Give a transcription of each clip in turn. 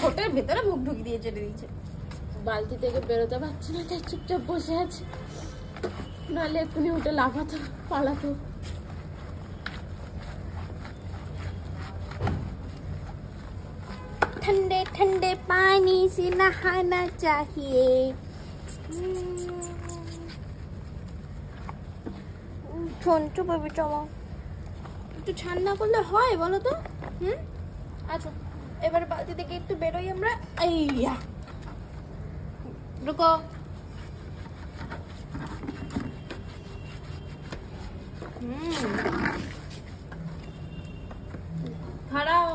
ঠোঁটের ভেতরে মুখ ঢুকিয়ে দিয়ে চেটে দিয়েছে। বালতি থেকে বেরোতে পারছি না, তাই চুপচাপ বসে আছে, নাহলে এক্ষুনি উঠে লাফাতো পালাতো। ठंडे ठंडे पानी से नहाना चाहिए। ছোট্ট বেবি চলো, একটু ঠান্ডা করলে হয় বলো তো? আচ্ছা এবার বালতি থেকে একটু বেরোই আমরা। আইয়া রুকো, খাড়াও।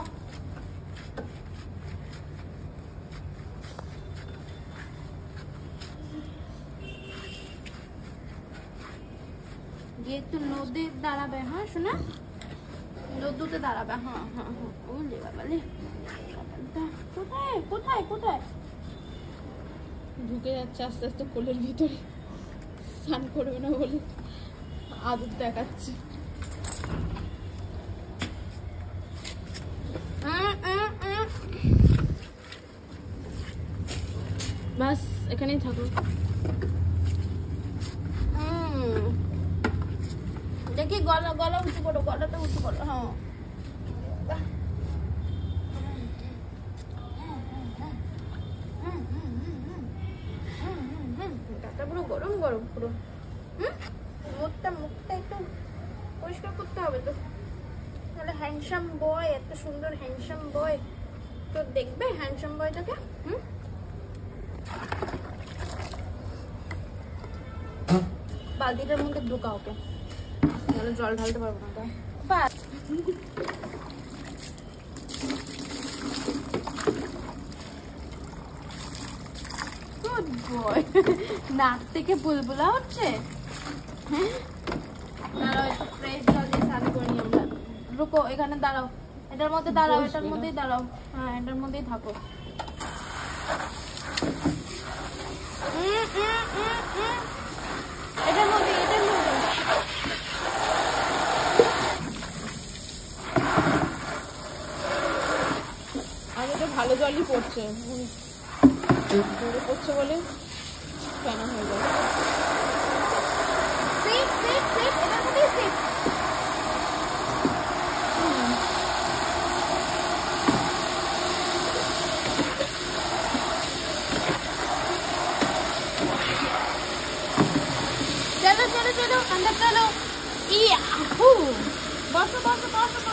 গিয়ে একটু নদে দাঁড়াবে, হ্যাঁ শোনা, নদুতে দাঁড়াবে। হ্যাঁ হ্যাঁ হ্যাঁ, ওলে বাবালে, কোথায় কোথায় কোথায় ঢুকে যাচ্ছে আস্তে আস্তে কোলের ভিতরে, স্নান করবে না বলে আদর দেখাচ্ছে। বাস এখানেই থাকো। দেখি গলা গলা উঁচু করো, গলাটা উঁচু করো। হ্যাঁ পুরো গরম গরম পুরো। মুখটা একটু পরিষ্কার করতে হবে তো, তাহলে হ্যান্ডসাম বয়, এত সুন্দর হ্যান্ডসাম বয় তো দেখবে, হ্যান্ডসাম বয়টাকে। বালতিটার মধ্যে ঢোকা ওকে, তাহলে জল ঢালতে পারবো না। বাস গুড বয়, নাক থেকে বুলবুলা হচ্ছে। দাঁড়াও একটু ফ্রেশ জল দিয়ে স্নান করে নিই আমরা। রুকো, এখানে দাঁড়াও, এটার মধ্যে দাঁড়াও, এটার মধ্যেই দাঁড়াও। হ্যাঁ এটার মধ্যেই থাকো। এটার মধ্যে আগে তো ভালো জলই পড়ছে, পড়ছে বলে কেন হয়ে যাবে। चलो चलो चलो अंदर चलो। बसो बसो बसो।